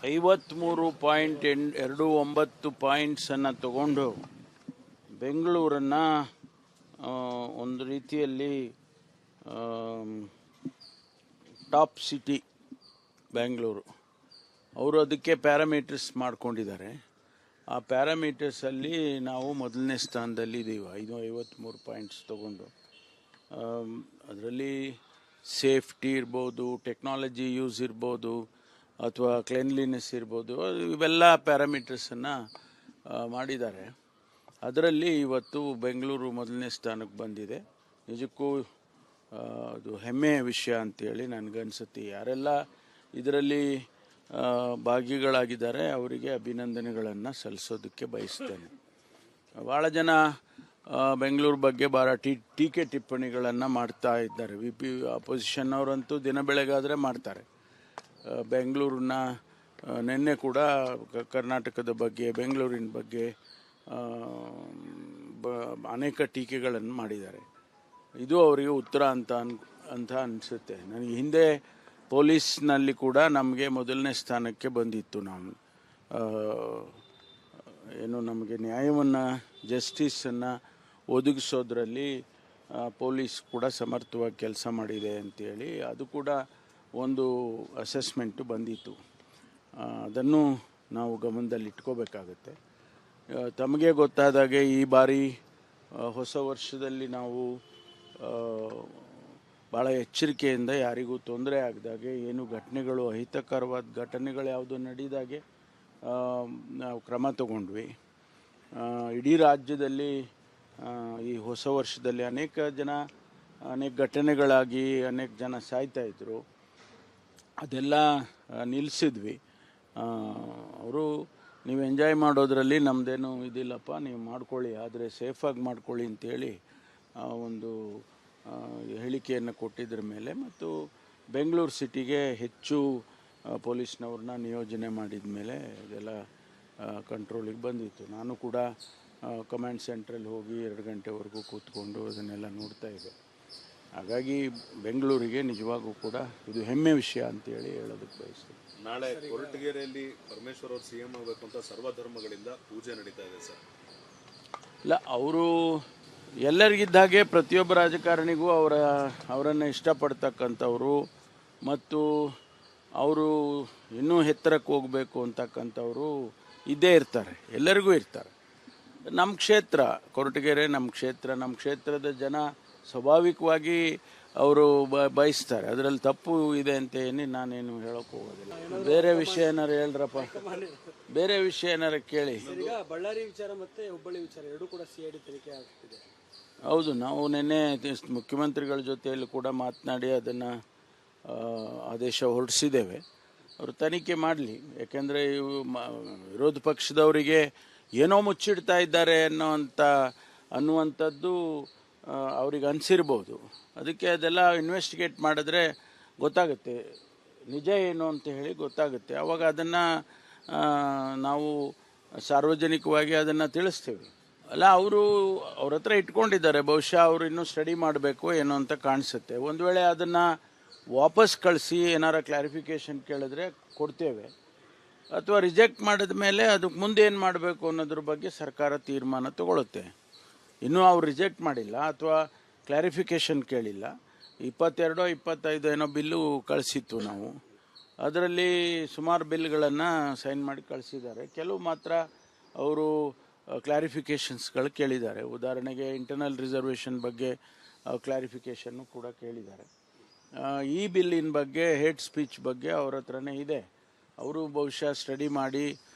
53.29 ಪಾಯಿಂಟ್ಸನ್ನು ತಗೊಂಡು ಬೆಂಗಳೂರನ್ನು ಒಂದು ರೀತಿಯಲ್ಲಿ ಟಾಪ್ ಸಿಟಿ ಬೆಂಗಳೂರು ಅವರು ಅದಕ್ಕೆ ಪ್ಯಾರಾಮೀಟರ್ಸ್ ಮಾಡ್ಕೊಂಡಿದ್ದಾರೆ. ಆ ಪ್ಯಾರಾಮೀಟರ್ಸಲ್ಲಿ ನಾವು ಮೊದಲನೇ ಸ್ಥಾನದಲ್ಲಿ ಇದ್ದೀವಿ 53 ಪಾಯಿಂಟ್ಸ್ ತಗೊಂಡು. ಅದರಲ್ಲಿ ಸೇಫ್ಟಿ ಇರ್ಬೋದು, ಟೆಕ್ನಾಲಜಿ ಯೂಸ್ ಇರ್ಬೋದು, ಅಥವಾ ಕ್ಲೆನ್ಲಿನೆಸ್ ಇರ್ಬೋದು, ಇವೆಲ್ಲ ಪ್ಯಾರಾಮೀಟರ್ಸನ್ನು ಮಾಡಿದ್ದಾರೆ. ಅದರಲ್ಲಿ ಇವತ್ತು ಬೆಂಗಳೂರು ಮೊದಲನೇ ಸ್ಥಾನಕ್ಕೆ ಬಂದಿದೆ. ನಿಜಕ್ಕೂ ಅದು ಹೆಮ್ಮೆಯ ವಿಷಯ ಅಂತೇಳಿ ನನಗನ್ಸುತ್ತೆ. ಯಾರೆಲ್ಲ ಇದರಲ್ಲಿ ಭಾಗಿಗಳಾಗಿದ್ದಾರೆ ಅವರಿಗೆ ಅಭಿನಂದನೆಗಳನ್ನು ಸಲ್ಲಿಸೋದಕ್ಕೆ ಬಯಸ್ತೇನೆ. ಭಾಳ ಜನ ಬೆಂಗಳೂರು ಬಗ್ಗೆ ಭಾಳ ಟೀಕೆ ಟಿಪ್ಪಣಿಗಳನ್ನು ಮಾಡ್ತಾ ಇದ್ದಾರೆ. ಅಪೋಸಿಷನ್ ಅವರಂತೂ ದಿನ ಬೆಳಗಾದರೆ ಮಾಡ್ತಾರೆ. ಬೆಂಗಳೂರನ್ನ ನಿನ್ನೆ ಕೂಡ ಕರ್ನಾಟಕದ ಬಗ್ಗೆ, ಬೆಂಗಳೂರಿನ ಬಗ್ಗೆ ಅನೇಕ ಟೀಕೆಗಳನ್ನು ಮಾಡಿದ್ದಾರೆ. ಇದು ಅವರಿಗೆ ಉತ್ತರ ಅಂತ ಅನಿಸುತ್ತೆ. ನನಗೆ ಹಿಂದೆ ಪೊಲೀಸ್ನಲ್ಲಿ ಕೂಡ ನಮಗೆ ಮೊದಲನೇ ಸ್ಥಾನಕ್ಕೆ ಬಂದಿತ್ತು. ನಮಗೆ ನ್ಯಾಯವನ್ನು, ಜಸ್ಟಿಸನ್ನು ಒದಗಿಸೋದ್ರಲ್ಲಿ ಪೊಲೀಸ್ ಕೂಡ ಸಮರ್ಥವಾಗಿ ಕೆಲಸ ಮಾಡಿದೆ ಅಂತೇಳಿ ಅದು ಕೂಡ ಒಂದು ಅಸೆಸ್ಮೆಂಟು ಬಂದಿತ್ತು. ಅದನ್ನು ನಾವು ಗಮನದಲ್ಲಿ ಇಟ್ಕೋಬೇಕಾಗತ್ತೆ. ತಮಗೆ ಗೊತ್ತಾದಾಗೆ ಈ ಬಾರಿ ಹೊಸ ವರ್ಷದಲ್ಲಿ ನಾವು ಭಾಳ ಎಚ್ಚರಿಕೆಯಿಂದ ಯಾರಿಗೂ ತೊಂದರೆ ಆಗದಾಗೆ, ಏನು ಘಟನೆಗಳು, ಅಹಿತಕರವಾದ ಘಟನೆಗಳು ಯಾವುದು ನಡೆದಾಗೆ ನಾವು ಕ್ರಮ ತಗೊಂಡ್ವಿ. ಇಡೀ ರಾಜ್ಯದಲ್ಲಿ ಈ ಹೊಸ ವರ್ಷದಲ್ಲಿ ಅನೇಕ ಘಟನೆಗಳಾಗಿ ಅನೇಕ ಜನ ಸಾಯ್ತಾಯಿದ್ರು. ಅದೆಲ್ಲ ನಿಲ್ಲಿಸಿದ್ವಿ. ಅವರು ನೀವು ಎಂಜಾಯ್ ಮಾಡೋದ್ರಲ್ಲಿ ನಮ್ಮದೇನು ಇದಿಲ್ಲಪ್ಪ, ನೀವು ಮಾಡ್ಕೊಳ್ಳಿ, ಆದರೆ ಸೇಫಾಗಿ ಮಾಡ್ಕೊಳ್ಳಿ ಅಂತೇಳಿ ಒಂದು ಹೇಳಿಕೆಯನ್ನು ಕೊಟ್ಟಿದ್ರ ಮೇಲೆ ಮತ್ತು ಬೆಂಗಳೂರು ಸಿಟಿಗೆ ಹೆಚ್ಚು ಪೊಲೀಸ್ನವ್ರನ್ನ ನಿಯೋಜನೆ ಮಾಡಿದ ಮೇಲೆ ಇದೆಲ್ಲ ಕಂಟ್ರೋಲಿಗೆ ಬಂದಿತ್ತು. ನಾನು ಕೂಡ ಕಮಾಂಡ್ ಸೆಂಟ್ರಲ್ಲಿ ಹೋಗಿ 2 ಗಂಟೆವರೆಗೂ ಕೂತ್ಕೊಂಡು ಅದನ್ನೆಲ್ಲ ನೋಡ್ತಾ ಇದ್ದೆ. ಹಾಗಾಗಿ ಬೆಂಗಳೂರಿಗೆ ನಿಜವಾಗೂ ಕೂಡ ಇದು ಹೆಮ್ಮೆ ವಿಷಯ ಅಂತೇಳಿ ಹೇಳೋದಕ್ಕೆ ಬಯಸ್ತೀನಿ. ನಾಳೆ ಕೊರಟಗೆರೆಯಲ್ಲಿ ಪರಮೇಶ್ವರ್ ಅವರು ಸಿಎಂ ಆಗಬೇಕು ಅಂತ ಸರ್ವಧರ್ಮಗಳಿಂದ ಪೂಜೆ ನಡೀತಾ ಇದೆ ಸರ್. ಇಲ್ಲ, ಅವರು ಎಲ್ಲರಿಗಿದ್ದ ಹಾಗೆ ಪ್ರತಿಯೊಬ್ಬ ರಾಜಕಾರಣಿಗೂ ಅವರನ್ನು ಇಷ್ಟಪಡ್ತಕ್ಕಂಥವ್ರು ಮತ್ತು ಅವರು ಇನ್ನೂ ಎತ್ತರಕ್ಕೆ ಹೋಗಬೇಕು ಅಂತಕ್ಕಂಥವ್ರು ಇದ್ದೇ ಇರ್ತಾರೆ, ಎಲ್ಲರಿಗೂ ಇರ್ತಾರೆ. ನಮ್ಮ ಕ್ಷೇತ್ರ ಕೊರಟಗೆರೆ, ನಮ್ಮ ಕ್ಷೇತ್ರದ ಜನ ಸ್ವಾಭಾವಿಕವಾಗಿ ಅವರು ಬಯಸ್ತಾರೆ. ಅದರಲ್ಲಿ ತಪ್ಪು ಇದೆ ಅಂತ ನಾನೇನು ಹೇಳೋಕೆ ಹೋಗೋದಿಲ್ಲ. ಬೇರೆ ವಿಷಯ ಏನಾರು ಹೇಳ್ರಪ್ಪ, ಬೇರೆ ವಿಷಯ ಏನಾರು ಕೇಳಿ. ಬಳ್ಳಾರಿ ವಿಚಾರ ಮತ್ತು ಹುಬ್ಬಳ್ಳಿ ವಿಚಾರ ಎರಡೂ ಕೂಡ CID ತನಿಖೆ ಆಗ್ತಿದೆ. ಹೌದು, ನಾವು ನಿನ್ನೆ ಮುಖ್ಯಮಂತ್ರಿಗಳ ಜೊತೆಯಲ್ಲಿ ಕೂಡ ಮಾತನಾಡಿ ಅದನ್ನು ಆದೇಶ ಹೊರಡಿಸಿದ್ದೇವೆ. ಅವರು ತನಿಖೆ ಮಾಡಲಿ. ಯಾಕೆಂದರೆ ವಿರೋಧ ಪಕ್ಷದವರಿಗೆ ಏನೋ ಮುಚ್ಚಿಡ್ತಾ ಇದ್ದಾರೆ ಅನ್ನುವಂಥದ್ದು ಅವ್ರಿಗೆ ಅನಿಸಿರ್ಬೋದು. ಅದಕ್ಕೆ ಅದೆಲ್ಲ ಇನ್ವೆಸ್ಟಿಗೇಟ್ ಮಾಡಿದ್ರೆ ಗೊತ್ತಾಗುತ್ತೆ, ನಿಜ ಏನು ಅಂತ ಹೇಳಿ ಗೊತ್ತಾಗುತ್ತೆ. ಆವಾಗ ಅದನ್ನು ನಾವು ಸಾರ್ವಜನಿಕವಾಗಿ ಅದನ್ನು ತಿಳಿಸ್ತೇವೆ. ಅಲ್ಲ, ಅವ್ರ ಹತ್ರ ಇಟ್ಕೊಂಡಿದ್ದಾರೆ. ಬಹುಶಃ ಅವರು ಇನ್ನೂ ಸ್ಟಡಿ ಮಾಡಬೇಕು ಏನೋ ಅಂತ ಕಾಣಿಸುತ್ತೆ. ಒಂದು ವೇಳೆ ಅದನ್ನು ವಾಪಸ್ ಕಳಿಸಿ ಏನಾರ ಕ್ಲಾರಿಫಿಕೇಷನ್ ಕೇಳಿದ್ರೆ ಕೊಡ್ತೇವೆ, ಅಥವಾ ರಿಜೆಕ್ಟ್ ಮಾಡಿದ ಮೇಲೆ ಅದಕ್ಕೆ ಮುಂದೆ ಏನು ಮಾಡಬೇಕು ಅನ್ನೋದ್ರ ಬಗ್ಗೆ ಸರ್ಕಾರ ತೀರ್ಮಾನ ತಗೊಳುತ್ತೆ. ಇನ್ನೂ ಅವ್ರು ರಿಜೆಕ್ಟ್ ಮಾಡಿಲ್ಲ ಅಥವಾ ಕ್ಲಾರಿಫಿಕೇಷನ್ ಕೇಳಿಲ್ಲ. 22-25 ಏನೋ ಬಿಲ್ಲು ಕಳಿಸಿತ್ತು ನಾವು. ಅದರಲ್ಲಿ ಸುಮಾರು ಬಿಲ್ಗಳನ್ನು ಸೈನ್ ಮಾಡಿ ಕಳಿಸಿದ್ದಾರೆ. ಕೆಲವು ಮಾತ್ರ ಅವರು ಕ್ಲಾರಿಫಿಕೇಷನ್ಸ್ಗಳು ಕೇಳಿದ್ದಾರೆ. ಉದಾಹರಣೆಗೆ ಇಂಟರ್ನಲ್ ರಿಸರ್ವೇಷನ್ ಬಗ್ಗೆ ಕ್ಲಾರಿಫಿಕೇಷನ್ನು ಕೂಡ ಕೇಳಿದ್ದಾರೆ. ಈ ಬಿಲ್ಲಿನ ಬಗ್ಗೆ, ಹೇಟ್ ಸ್ಪೀಚ್ ಬಗ್ಗೆ ಅವ್ರ ಹತ್ರನೇ ಇದೆ. ಅವರು ಬಹುಶಃ ಸ್ಟಡಿ ಮಾಡಿ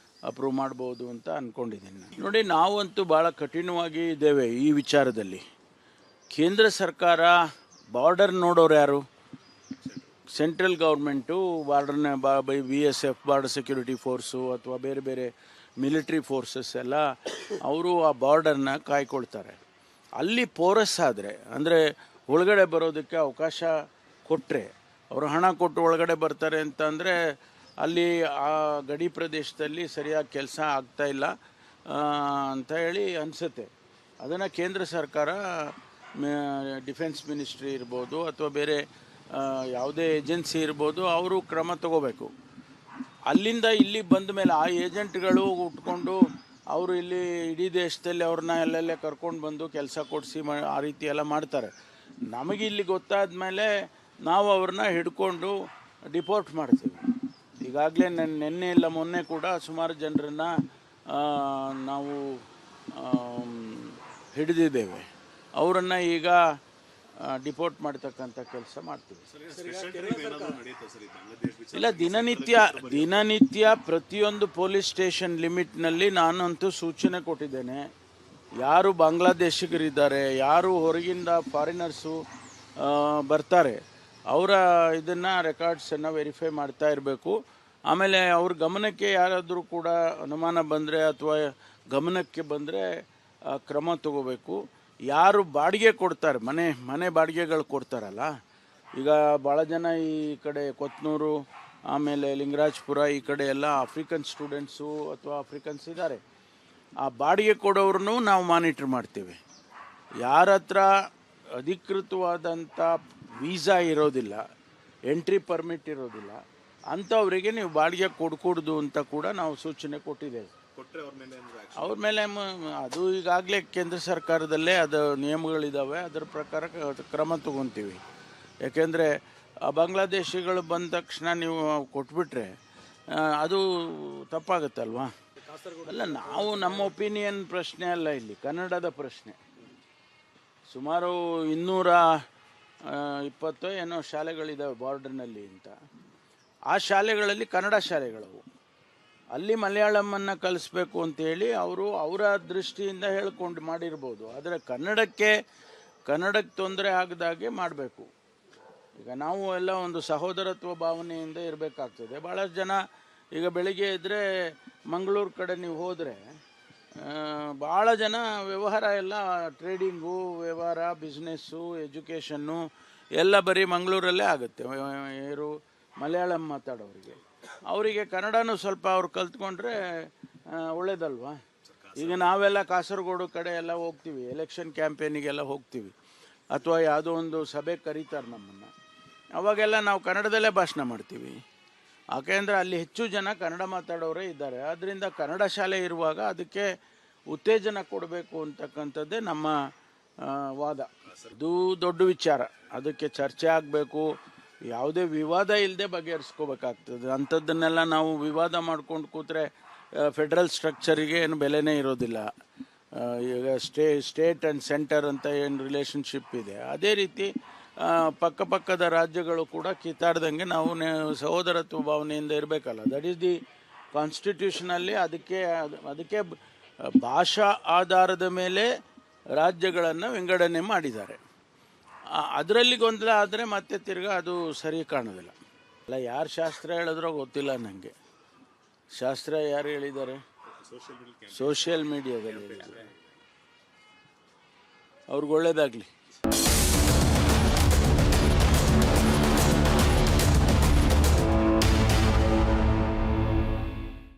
ಅಪ್ರೂವ್ ಮಾಡ್ಬೋದು ಅಂತ ಅಂದ್ಕೊಂಡಿದ್ದೀನಿ. ನೋಡಿ, ನಾವಂತೂ ಭಾಳ ಕಠಿಣವಾಗಿ ಇದ್ದೇವೆ ಈ ವಿಚಾರದಲ್ಲಿ. ಕೇಂದ್ರ ಸರ್ಕಾರ ಬಾರ್ಡರ್ ನೋಡೋರು ಯಾರು? ಸೆಂಟ್ರಲ್ ಗೌರ್ಮೆಂಟು ಬಾರ್ಡರ್ನ BSF, ಬಾರ್ಡರ್ ಸೆಕ್ಯೂರಿಟಿ ಫೋರ್ಸು ಅಥವಾ ಬೇರೆ ಬೇರೆ ಮಿಲಿಟ್ರಿ ಫೋರ್ಸಸ್ ಎಲ್ಲ ಅವರು ಆ ಬಾರ್ಡರ್ನ ಕಾಯ್ಕೊಳ್ತಾರೆ. ಅಲ್ಲಿ ಪೋರಸ್ ಆದರೆ, ಅಂದರೆ ಒಳಗಡೆ ಬರೋದಕ್ಕೆ ಅವಕಾಶ ಕೊಟ್ಟರೆ, ಅವರು ಹಣ ಕೊಟ್ಟು ಒಳಗಡೆ ಬರ್ತಾರೆ ಅಂತಂದರೆ ಅಲ್ಲಿ ಆ ಗಡಿ ಪ್ರದೇಶದಲ್ಲಿ ಸರಿಯಾಗಿ ಕೆಲಸ ಆಗ್ತಾಯಿಲ್ಲ ಅಂತ ಹೇಳಿ ಅನಿಸುತ್ತೆ. ಅದನ್ನು ಕೇಂದ್ರ ಸರ್ಕಾರ, ಡಿಫೆನ್ಸ್ ಮಿನಿಸ್ಟ್ರಿ ಇರ್ಬೋದು ಅಥವಾ ಬೇರೆ ಯಾವುದೇ ಏಜೆನ್ಸಿ ಇರ್ಬೋದು, ಅವರು ಕ್ರಮ ತಗೋಬೇಕು. ಅಲ್ಲಿಂದ ಇಲ್ಲಿ ಬಂದ ಮೇಲೆ ಆ ಏಜೆಂಟ್ಗಳು ಉಟ್ಕೊಂಡು ಅವರು ಇಲ್ಲಿ ಇಡೀ ದೇಶದಲ್ಲಿ ಅವ್ರನ್ನ ಎಲ್ಲೆಲ್ಲೇ ಕರ್ಕೊಂಡು ಬಂದು ಕೆಲಸ ಕೊಡಿಸಿ ಆ ರೀತಿ ಎಲ್ಲ ಮಾಡ್ತಾರೆ. ನಮಗೆ ಇಲ್ಲಿ ಗೊತ್ತಾದ ಮೇಲೆ ನಾವು ಅವ್ರನ್ನ ಹಿಡ್ಕೊಂಡು ಡಿಪೋರ್ಟ್ ಮಾಡ್ತೀವಿ. ಈಗಾಗಲೇ ನಿನ್ನೆ ಇಲ್ಲ ಮೊನ್ನೆ ಕೂಡ ಸುಮಾರು ಜನರನ್ನು ನಾವು ಹಿಡಿದಿದ್ದೇವೆ. ಅವರನ್ನು ಈಗ ಡಿಪೋರ್ಟ್ ಮಾಡ್ತಕ್ಕಂಥ ಕೆಲಸ ಮಾಡ್ತೀವಿ. ಇಲ್ಲ, ದಿನನಿತ್ಯ ಪ್ರತಿಯೊಂದು ಪೊಲೀಸ್ ಸ್ಟೇಷನ್ ಲಿಮಿಟ್ನಲ್ಲಿ ನಾನಂತೂ ಸೂಚನೆ ಕೊಟ್ಟಿದ್ದೇನೆ. ಯಾರು ಬಾಂಗ್ಲಾದೇಶಿಗರಿದ್ದಾರೆ, ಯಾರು ಹೊರಗಿಂದ ಫಾರಿನರ್ಸು ಬರ್ತಾರೆ, ಅವರ ಇದನ್ನು ರೆಕಾರ್ಡ್ಸನ್ನು ವೆರಿಫೈ ಮಾಡ್ತಾ ಇರಬೇಕು. ಆಮೇಲೆ ಅವ್ರ ಗಮನಕ್ಕೆ ಯಾರಾದರೂ ಕೂಡ ಅನುಮಾನ ಬಂದರೆ ಅಥವಾ ಗಮನಕ್ಕೆ ಬಂದರೆ ಕ್ರಮ ತಗೋಬೇಕು. ಯಾರು ಬಾಡಿಗೆ ಕೊಡ್ತಾರೆ, ಮನೆ ಬಾಡಿಗೆಗಳು ಕೊಡ್ತಾರಲ್ಲ, ಈಗ ಭಾಳ ಜನ ಈ ಕಡೆ ಕೊತ್ನೂರು ಆಮೇಲೆ ಲಿಂಗರಾಜಪುರ ಈ ಕಡೆ ಎಲ್ಲ ಆಫ್ರಿಕನ್ ಸ್ಟೂಡೆಂಟ್ಸು ಅಥವಾ ಆಫ್ರಿಕನ್ಸ್ ಇದ್ದಾರೆ. ಆ ಬಾಡಿಗೆ ಕೊಡೋರನ್ನು ನಾವು ಮಾನಿಟ್ರ್ ಮಾಡ್ತೀವಿ. ಯಾರ ಹತ್ರ ಅಧಿಕೃತವಾದಂಥ ವೀಸಾ ಇರೋದಿಲ್ಲ, ಎಂಟ್ರಿ ಪರ್ಮಿಟ್ ಇರೋದಿಲ್ಲ, ಅಂಥವರಿಗೆ ನೀವು ಬಾಡಿಗೆ ಕೊಡ್ಕೂಡ್ದು ಅಂತ ಕೂಡ ನಾವು ಸೂಚನೆ ಕೊಟ್ಟಿದ್ದೇವೆ. ಅವ್ರ ಮೇಲೆ ಅದು ಈಗಾಗಲೇ ಕೇಂದ್ರ ಸರ್ಕಾರದಲ್ಲೇ ಅದು ನಿಯಮಗಳಿದ್ದಾವೆ, ಅದರ ಪ್ರಕಾರ ಕ್ರಮ ತಗೊತೀವಿ. ಯಾಕೆಂದರೆ ಬಾಂಗ್ಲಾದೇಶಿಗಳು ಬಂದ ತಕ್ಷಣ ನೀವು ಕೊಟ್ಬಿಟ್ರೆ ಅದು ತಪ್ಪಾಗುತ್ತಲ್ವಾ. ಅಲ್ಲ, ನಮ್ಮ ಒಪಿನಿಯನ್ ಪ್ರಶ್ನೆ ಅಲ್ಲ, ಇಲ್ಲಿ ಕನ್ನಡದ ಪ್ರಶ್ನೆ. ಸುಮಾರು 220 ಏನೋ ಶಾಲೆಗಳಿದ್ದಾವೆ ಬಾರ್ಡರ್ನಲ್ಲಿ ಅಂತ. ಆ ಶಾಲೆಗಳಲ್ಲಿ ಕನ್ನಡ ಶಾಲೆಗಳವು. ಅಲ್ಲಿ ಮಲಯಾಳಮನ್ನು ಕಲಿಸ್ಬೇಕು ಅಂತೇಳಿ ಅವರ ದೃಷ್ಟಿಯಿಂದ ಹೇಳ್ಕೊಂಡು ಮಾಡಿರ್ಬೋದು. ಆದರೆ ಕನ್ನಡಕ್ಕೆ ತೊಂದರೆ ಆಗದಾಗೆ ಮಾಡಬೇಕು. ಈಗ ನಾವು ಎಲ್ಲ ಒಂದು ಸಹೋದರತ್ವ ಭಾವನೆಯಿಂದ ಇರಬೇಕಾಗ್ತದೆ. ಭಾಳಷ್ಟು ಜನ ಈಗ ಬೆಳಿಗ್ಗೆ ಇದ್ದರೆ ಮಂಗಳೂರು ಕಡೆ ನೀವು ಹೋದರೆ ಭಾಳ ಜನ ವ್ಯವಹಾರ ಎಲ್ಲ ಟ್ರೇಡಿಂಗು, ವ್ಯವಹಾರ, ಬಿಸ್ನೆಸ್ಸು, ಎಜುಕೇಷನ್ನು ಎಲ್ಲ ಬರೀ ಮಂಗಳೂರಲ್ಲೇ ಆಗುತ್ತೆ. ಮಲಯಾಳಂ ಮಾತಾಡೋರಿಗೆ, ಅವರಿಗೆ ಕನ್ನಡನೂ ಸ್ವಲ್ಪ ಅವ್ರು ಕಲ್ತ್ಕೊಂಡ್ರೆ ಒಳ್ಳೇದಲ್ವಾ. ಈಗ ನಾವೆಲ್ಲ ಕಾಸರಗೋಡು ಕಡೆ ಎಲ್ಲ ಹೋಗ್ತೀವಿ, ಎಲೆಕ್ಷನ್ ಕ್ಯಾಂಪೇನಿಗೆಲ್ಲ ಹೋಗ್ತೀವಿ, ಅಥವಾ ಯಾವುದೋ ಒಂದು ಸಭೆ ಕರೀತಾರೆ ನಮ್ಮನ್ನು, ಅವಾಗೆಲ್ಲ ನಾವು ಕನ್ನಡದಲ್ಲೇ ಭಾಷಣ ಮಾಡ್ತೀವಿ. ಯಾಕೆಂದರೆ ಅಲ್ಲಿ ಹೆಚ್ಚು ಜನ ಕನ್ನಡ ಮಾತಾಡೋರೇ ಇದ್ದಾರೆ. ಆದ್ದರಿಂದ ಕನ್ನಡ ಶಾಲೆ ಇರುವಾಗ ಅದಕ್ಕೆ ಉತ್ತೇಜನ ಕೊಡಬೇಕು ಅಂತಕ್ಕಂಥದ್ದೇ ನಮ್ಮ ವಾದ. ಇದು ದೊಡ್ಡ ವಿಚಾರ, ಅದಕ್ಕೆ ಚರ್ಚೆ ಆಗಬೇಕು. ಯಾವುದೇ ವಿವಾದ ಇಲ್ಲದೆ ಬಗೆಹರಿಸ್ಕೋಬೇಕಾಗ್ತದೆ. ಅಂಥದ್ದನ್ನೆಲ್ಲ ನಾವು ವಿವಾದ ಮಾಡ್ಕೊಂಡು ಕೂತ್ರೆ ಫೆಡ್ರಲ್ ಸ್ಟ್ರಕ್ಚರಿಗೆ ಏನು ಬೆಲೆನೇ ಇರೋದಿಲ್ಲ. ಈಗ ಸ್ಟೇಟ್ ಆ್ಯಂಡ್ ಸೆಂಟರ್ ಅಂತ ಏನು ರಿಲೇಷನ್ಶಿಪ್ ಇದೆ, ಅದೇ ರೀತಿ ಪಕ್ಕಪಕ್ಕದ ರಾಜ್ಯಗಳು ಕೂಡ ಕಿತ್ತಾಡ್ದಂಗೆ ನಾವು ಸಹೋದರತ್ವ ಭಾವನೆಯಿಂದ ಇರಬೇಕಲ್ಲ. ದಟ್ ಈಸ್ ದಿ ಕಾನ್ಸ್ಟಿಟ್ಯೂಷನಲ್ಲಿ. ಅದಕ್ಕೆ ಭಾಷಾ ಆಧಾರದ ಮೇಲೆ ರಾಜ್ಯಗಳನ್ನು ವಿಂಗಡಣೆ ಮಾಡಿದ್ದಾರೆ. ಅದರಲ್ಲಿ ಗೊಂದಲ ಆದರೆ ಮತ್ತೆ ತಿರ್ಗಾ ಅದು ಸರಿ ಕಾಣೋದಿಲ್ಲ. ಅಲ್ಲ, ಯಾರು ಶಾಸ್ತ್ರ ಹೇಳಿದ್ರೋ ಗೊತ್ತಿಲ್ಲ ನನಗೆ. ಶಾಸ್ತ್ರ ಯಾರು ಹೇಳಿದ್ದಾರೆ? ಸೋಷಿಯಲ್ ಮೀಡಿಯಾದಲ್ಲಿ ಹೇಳಿದ್ದಾರೆ. ಅವ್ರಿಗೆ ಒಳ್ಳೇದಾಗಲಿ.